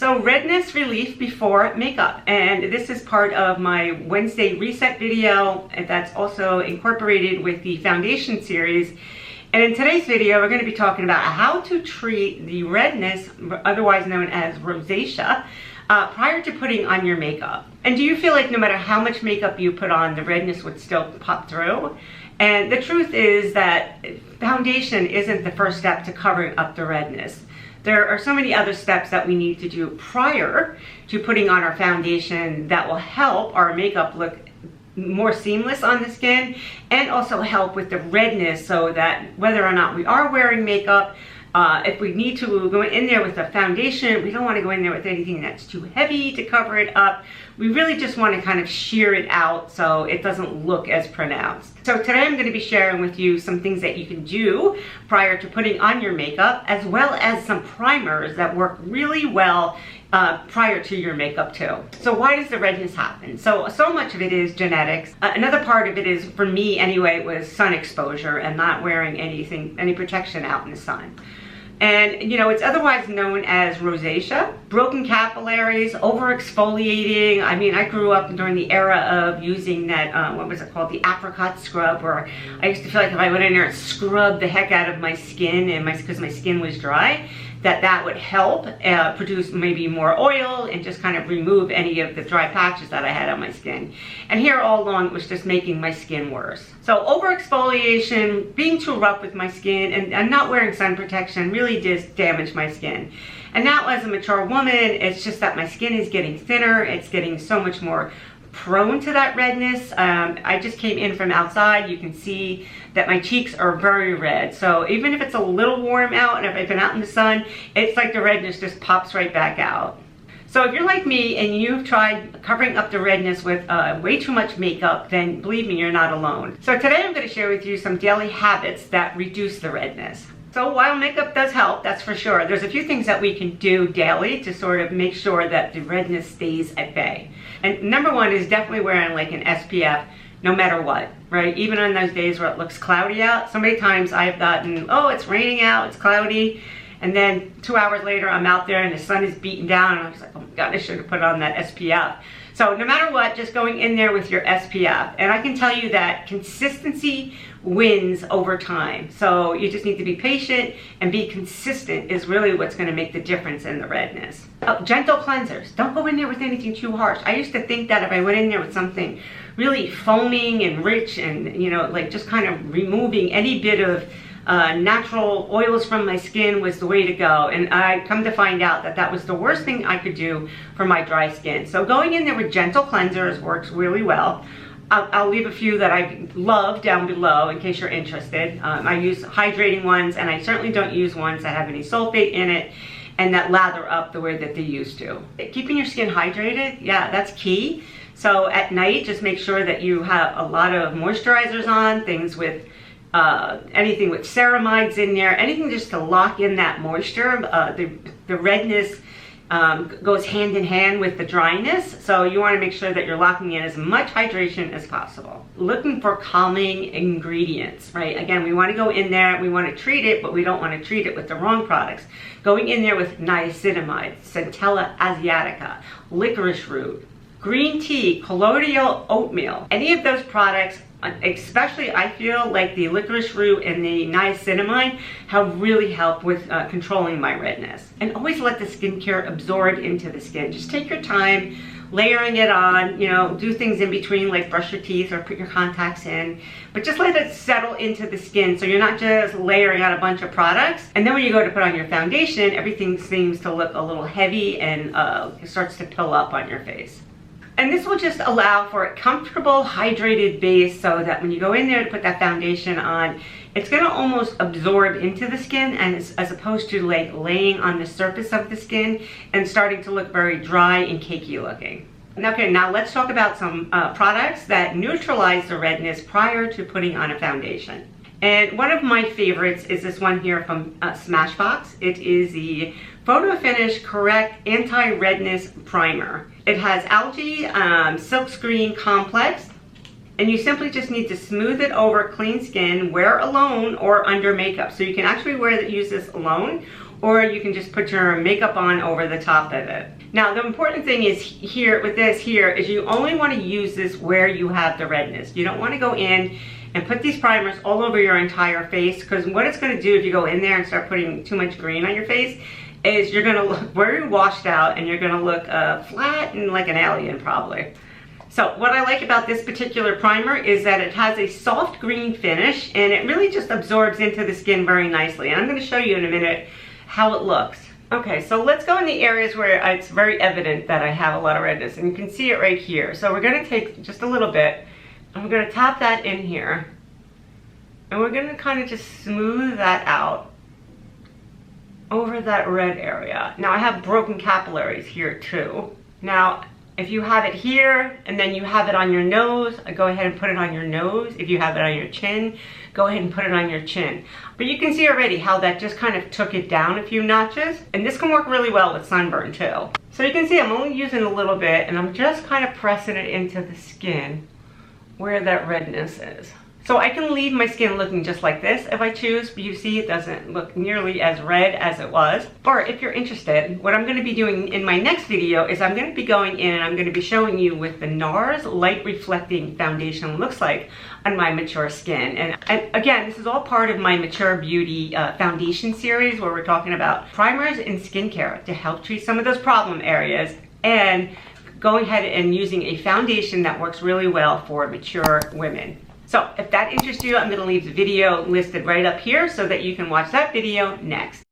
So redness relief before makeup, and this is part of my Wednesday reset video, and that's also incorporated with the foundation series. And in today's video, we're going to be talking about how to treat the redness, otherwise known as rosacea, prior to putting on your makeup. And do you feel like no matter how much makeup you put on, the redness would still pop through? And the truth is that foundation isn't the first step to covering up the redness. There are so many other steps that we need to do prior to putting on our foundation that will help our makeup look more seamless on the skin, and also help with the redness, so that whether or not we are wearing makeup, if we need to go in there with a foundation, we don't want to go in there with anything that's too heavy to cover it up. We really just want to kind of sheer it out so it doesn't look as pronounced. So today I'm going to be sharing with you some things that you can do prior to putting on your makeup, as well as some primers that work really well prior to your makeup too. So why does the redness happen? So much of it is genetics. Another part of it is, for me anyway, was sun exposure and not wearing any protection out in the sun. And you know, it's otherwise known as rosacea, broken capillaries, over-exfoliating. I mean, I grew up during the era of using that, what was it called? The apricot scrub, where I used to feel like if I went in there and scrubbed the heck out of my skin, and because my skin was dry, that would help produce maybe more oil and just kind of remove any of the dry patches that I had on my skin. And here all along it was just making my skin worse. So over-exfoliation, being too rough with my skin, and not wearing sun protection really just damaged my skin. And now as a mature woman, it's just that my skin is getting thinner, it's getting so much more prone to that redness. I just came in from outside. You can see that my cheeks are very red. So even if it's a little warm out and if I've been out in the sun, it's like the redness just pops right back out. So if you're like me and you've tried covering up the redness with way too much makeup, then believe me, you're not alone. So today I'm going to share with you some daily habits that reduce the redness. So while makeup does help, that's for sure, there's a few things that we can do daily to sort of make sure that the redness stays at bay. And number one is definitely wearing like an SPF no matter what, right? Even on those days where it looks cloudy out. So many times I've gotten, oh, it's raining out, it's cloudy, and then 2 hours later I'm out there and the sun is beating down, and I was like, oh my God, I should have put on that SPF. So no matter what, just going in there with your SPF. And I can tell you that consistency wins over time. So you just need to be patient and be consistent is really what's going to make the difference in the redness. Oh, gentle cleansers. Don't go in there with anything too harsh. I used to think that if I went in there with something really foaming and rich and, you know, like just kind of removing any bit of natural oils from my skin was the way to go. And I come to find out that that was the worst thing I could do for my dry skin. So going in there with gentle cleansers works really well. I'll leave a few that I love down below in case you're interested. I use hydrating ones, and I certainly don't use ones that have any sulfate in it and that lather up the way that they used to. Keeping your skin hydrated, yeah, that's key. So at night, just make sure that you have a lot of moisturizers on, things with anything with ceramides in there, anything just to lock in that moisture. The redness goes hand in hand with the dryness, so you want to make sure that you're locking in as much hydration as possible. Looking for calming ingredients, right? Again, we want to go in there, we want to treat it, but we don't want to treat it with the wrong products. Going in there with niacinamide, centella asiatica, licorice root, green tea, colloidal oatmeal. Any of those products, especially I feel like the licorice root and the niacinamide, have really helped with controlling my redness. And always let the skincare absorb into the skin. Just take your time layering it on, you know, do things in between like brush your teeth or put your contacts in, but just let it settle into the skin so you're not just layering out a bunch of products. And then when you go to put on your foundation, everything seems to look a little heavy and it starts to pill up on your face. And this will just allow for a comfortable, hydrated base so that when you go in there to put that foundation on, it's going to almost absorb into the skin, and as opposed to like laying on the surface of the skin and starting to look very dry and cakey looking. Okay, now let's talk about some products that neutralize the redness prior to putting on a foundation. And one of my favorites is this one here from Smashbox. It is the Photo Finish Correct Anti-Redness Primer. It has algae silkscreen complex, and you simply just need to smooth it over clean skin, wear alone or under makeup. So you can actually use this alone or you can just put your makeup on over the top of it. Now, the important thing is here with this here is you only want to use this where you have the redness. You don't want to go in and put these primers all over your entire face, because what it's going to do if you go in there and start putting too much green on your face is you're going to look very washed out, and you're going to look flat and like an alien probably. So what I like about this particular primer is that it has a soft green finish, and it really just absorbs into the skin very nicely. And I'm going to show you in a minute how it looks. Okay, so let's go in the areas where it's very evident that I have a lot of redness, and you can see it right here. So we're going to take just a little bit, and we're going to tap that in here, and we're going to kind of just smooth that out over that red area. Now I have broken capillaries here too. Now, if you have it here and then you have it on your nose, go ahead and put it on your nose. If you have it on your chin, go ahead and put it on your chin. But you can see already how that just kind of took it down a few notches. And this can work really well with sunburn too. So you can see I'm only using a little bit, and I'm just kind of pressing it into the skin where that redness is. So I can leave my skin looking just like this if I choose, but you see it doesn't look nearly as red as it was. Or if you're interested, what I'm going to be doing in my next video is I'm going to be going in and I'm going to be showing you what the NARS Light Reflecting Foundation looks like on my mature skin. And again, this is all part of my Mature Beauty foundation series, where we're talking about primers and skincare to help treat some of those problem areas, and going ahead and using a foundation that works really well for mature women. So if that interests you, I'm going to leave the video listed right up here so that you can watch that video next.